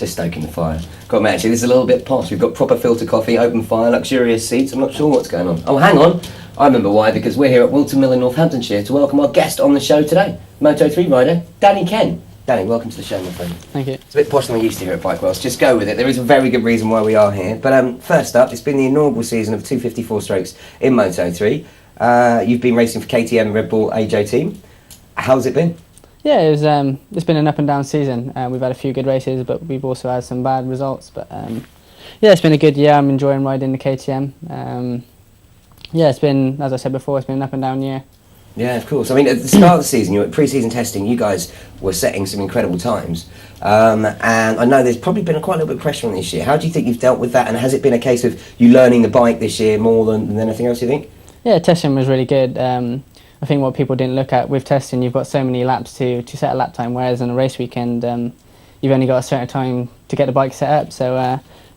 Just stoking the fire. Got me actually, this is a little bit posh. We've got proper filter coffee, open fire, luxurious seats. I'm not sure what's going on. Oh, hang on. I remember why, because we're here at Wilton Mill in Northamptonshire to welcome our guest on the show today, Moto3 rider, Danny Ken. Danny, welcome to the show, my friend. Thank you. It's a bit posh than we used to here at Bike Wells. Just go with it. There is a very good reason why we are here. But first up, it's been the inaugural season of 254 strokes in Moto3. You've been racing for KTM Red Bull AJ team. How's it been? Yeah, it's been an up and down season. We've had a few good races, but we've also had some bad results. But yeah, it's been a good year. I'm enjoying riding the KTM. Yeah, it's been, as I said before, it's been an up and down year. Yeah, of course. I mean, at the start of the season, you were at pre-season testing, you guys were setting some incredible times. And I know there's probably been quite a little bit of pressure on this year. How do you think you've dealt with that? And has it been a case of you learning the bike this year more than anything else, you think? Yeah, testing was really good. I think what people didn't look at with testing, you've got so many laps to set a lap time, whereas on a race weekend, you've only got a certain time to get the bike set up. So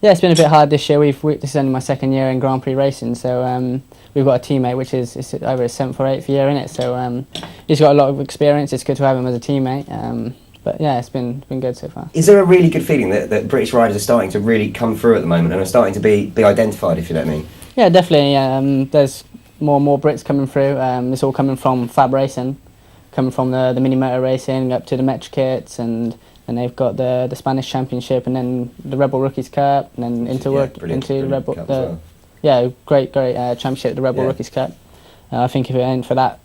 yeah, it's been a bit hard this year. This is only my second year in Grand Prix racing, so we've got a teammate which is over his 7th or 8th year in it. So he's got a lot of experience. It's good to have him as a teammate. But yeah, it's been good so far. Is there a really good feeling that British riders are starting to really come through at the moment and are starting to be identified, if you know what I mean? Yeah, definitely. There's more and more Brits coming through. It's all coming from FAB-Racing, coming from the mini motor racing up to the metro kits, and they've got the Spanish Championship, and then the Red Bull Rookies Cup, and then into Red Bull. Yeah, great championship, the Red Bull Rookies Cup. I think if it ain't for that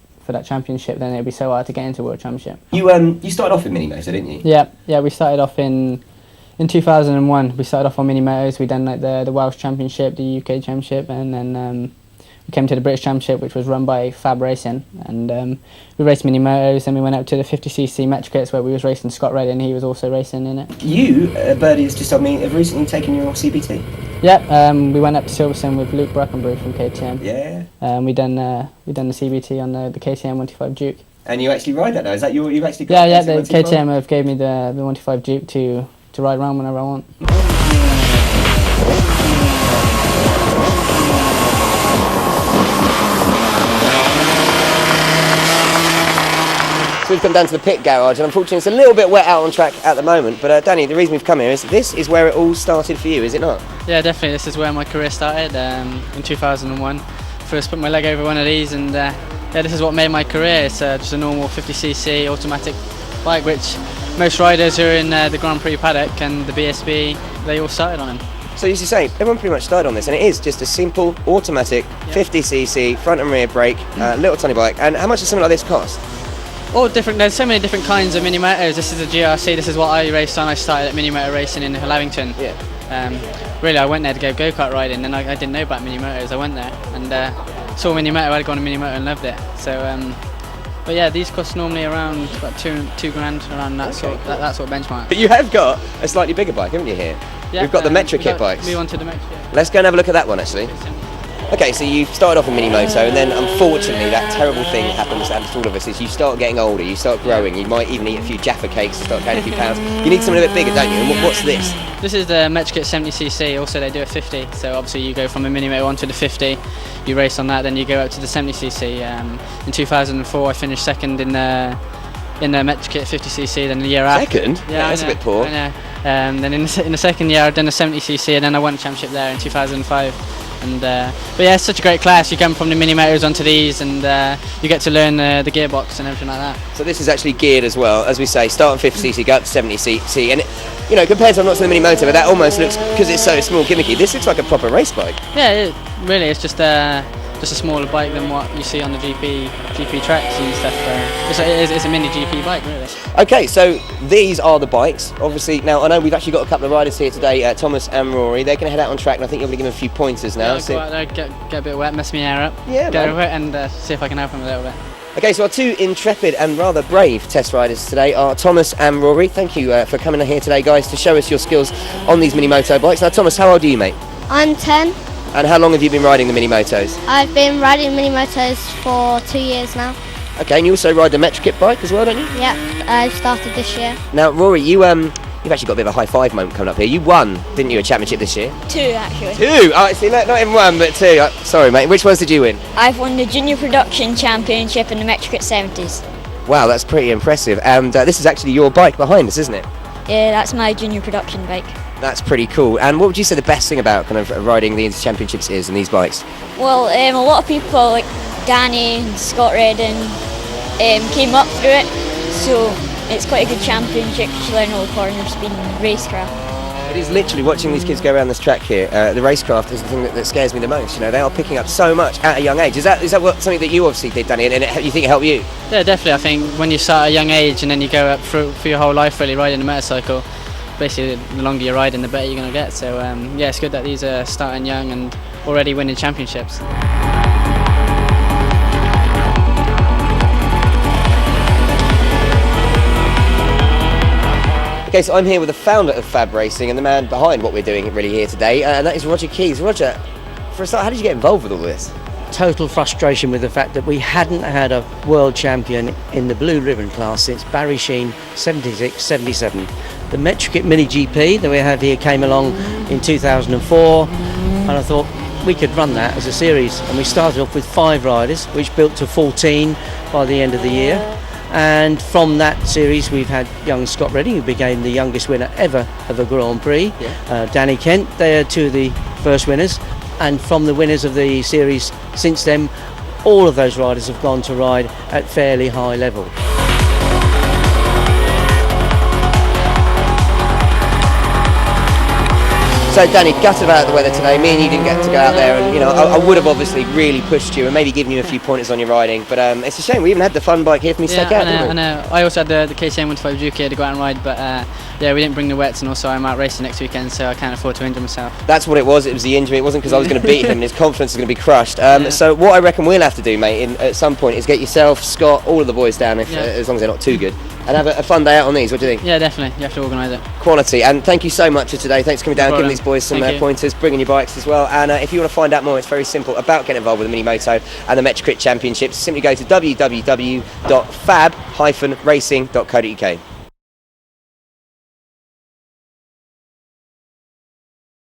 championship, then it'd be so hard to get into World Championship. You started off in mini motor, didn't you? Yeah. We started off in 2001. We started off on mini motors. We done like the Welsh Championship, the UK Championship, and then we came to the British Championship, which was run by FAB-Racing, and we raced mini motos. Then we went up to the 50cc metro kits where we was racing Scott Redding. He was also racing in it. You, Birdie has just told me, have recently taken your CBT. Yeah, we went up to Silverstone with Luke Brackenbury from KTM. Yeah. We done the CBT on the KTM 125 Duke. And you actually ride that now? Is that you've actually got? Yeah. The KTM have gave me the 125 Duke to ride around whenever I want. So we've come down to the pit garage, and unfortunately it's a little bit wet out on track at the moment, but Danny, the reason we've come here is this is where it all started for you, is it not? Yeah, definitely. This is where my career started in 2001. First put my leg over one of these, and yeah, this is what made my career. It's just a normal 50cc automatic bike, which most riders who are in the Grand Prix paddock and the BSB, they all started on them. So as you say, everyone pretty much started on this, and it is just a simple automatic 50cc front and rear brake, little tiny bike. And how much does something like this cost? All different. There's so many different kinds of mini motos. This is a GRC. This is what I raced on. I started at mini motor racing in Lavington. Yeah. Really, I went there to go-kart riding, and I didn't know about mini motos. I went there and saw mini moto. I'd gone on a mini moto and loved it. So, but yeah, these cost normally around about two grand, around that sort of benchmark. But you have got a slightly bigger bike, haven't you? Here. Yeah. We've got the Metro Kit bikes. We wanted the Metro Kit. Let's go and have a look at that one actually. Okay, so you started off in mini moto, and then unfortunately that terrible thing happens to all of us, is you start getting older, you start growing, you might even eat a few Jaffa cakes to start carrying a few pounds. You need something a bit bigger, don't you? And what's this? This is the Metrokit 70cc, also they do a 50, so obviously you go from a mini moto onto the 50, you race on that, then you go up to the 70cc. In 2004 I finished second in the Metrokit 50cc, then the year after. Second? Yeah, that's a bit poor. I know. Then in the second year I'd done a 70cc, and then I won a championship there in 2005. But yeah, it's such a great class. You come from the mini motors onto these, and you get to learn the gearbox and everything like that. So this is actually geared as well, as we say, start on 50cc, go up to 70cc, and you know, compared to I'm not saying the mini motor, but that almost looks, because it's so small, gimmicky, this looks like a proper race bike. Yeah, really, it's just a smaller bike than what you see on the GP tracks and stuff. It's a mini GP bike, really. Okay, so these are the bikes. Obviously, now I know we've actually got a couple of riders here today, Thomas and Rory. They're going to head out on track, and I think you're going to give them a few pointers now. Yeah, go out there, get a bit wet, mess my hair up. Yeah, go over it and see if I can help them a little bit. Okay, so our two intrepid and rather brave test riders today are Thomas and Rory. Thank you for coming here today, guys, to show us your skills on these mini moto bikes. Now, Thomas, how old are you, mate? I'm 10. And how long have you been riding the mini motos? I've been riding mini motos for 2 years now. Okay, and you also ride the Metro Kit bike as well, don't you? Yeah, I started this year. Now, Rory, you've actually got a bit of a high five moment coming up here. You won, didn't you, a championship this year? 2 actually. 2? Oh, see, not even 1, but 2. Sorry, mate. Which ones did you win? I've won the Junior Production Championship and the Metrokit 70s. Wow, that's pretty impressive. And this is actually your bike behind us, isn't it? Yeah, that's my junior production bike. That's pretty cool. And what would you say the best thing about kind of riding these championships is and these bikes? Well, a lot of people like Danny and Scott Redding came up through it, so it's quite a good championship to learn all the corner speed and racecraft. It is literally watching these kids go around this track here. The racecraft is the thing that scares me the most. You know, they are picking up so much at a young age. Is that something that you obviously did, Danny, and you think it helped you? Yeah, definitely. I think when you start at a young age and then you go up through your whole life really riding a motorcycle, basically the longer you're riding, the better you're going to get. So yeah, it's good that these are starting young and already winning championships. Okay, so I'm here with the founder of FAB-Racing and the man behind what we're doing really here today, and that is Roger Keys. Roger, for a start, how did you get involved with all this? Total frustration with the fact that we hadn't had a world champion in the blue ribbon class since Barry Sheen 76-77. The Metrokit Mini GP that we had here came along in 2004, and I thought we could run that as a series, and we started off with 5 riders, which built to 14 by the end of the year. And from that series we've had young Scott Redding, who became the youngest winner ever of a Grand Prix. Danny Kent, they are 2 of the first winners, and from the winners of the series since then, all of those riders have gone to ride at fairly high level. So Danny, gutted about the weather today. Me and you didn't get to go out there, and you know I would have obviously really pushed you and maybe given you a few pointers on your riding. But it's a shame we even had the fun bike here for me to take out. I know. I also had the KTM 125 Duke here to go out and ride, but yeah, we didn't bring the wets, and also I'm out racing next weekend, so I can't afford to injure myself. That's what it was. It was the injury. It wasn't because I was going to beat him and his confidence is going to be crushed. So what I reckon we'll have to do, mate, at some point is get yourself, Scott, all of the boys down, as long as they're not too good, and have a fun day out on these. What do you think? Yeah, definitely. You have to organise it. Quality. And thank you so much for today. Thanks for coming down, giving these boys some pointers, bringing your bikes as well. And if you want to find out more, it's very simple about getting involved with the Mini Moto and the Metrokit Championships. Simply go to www.fab-racing.co.uk.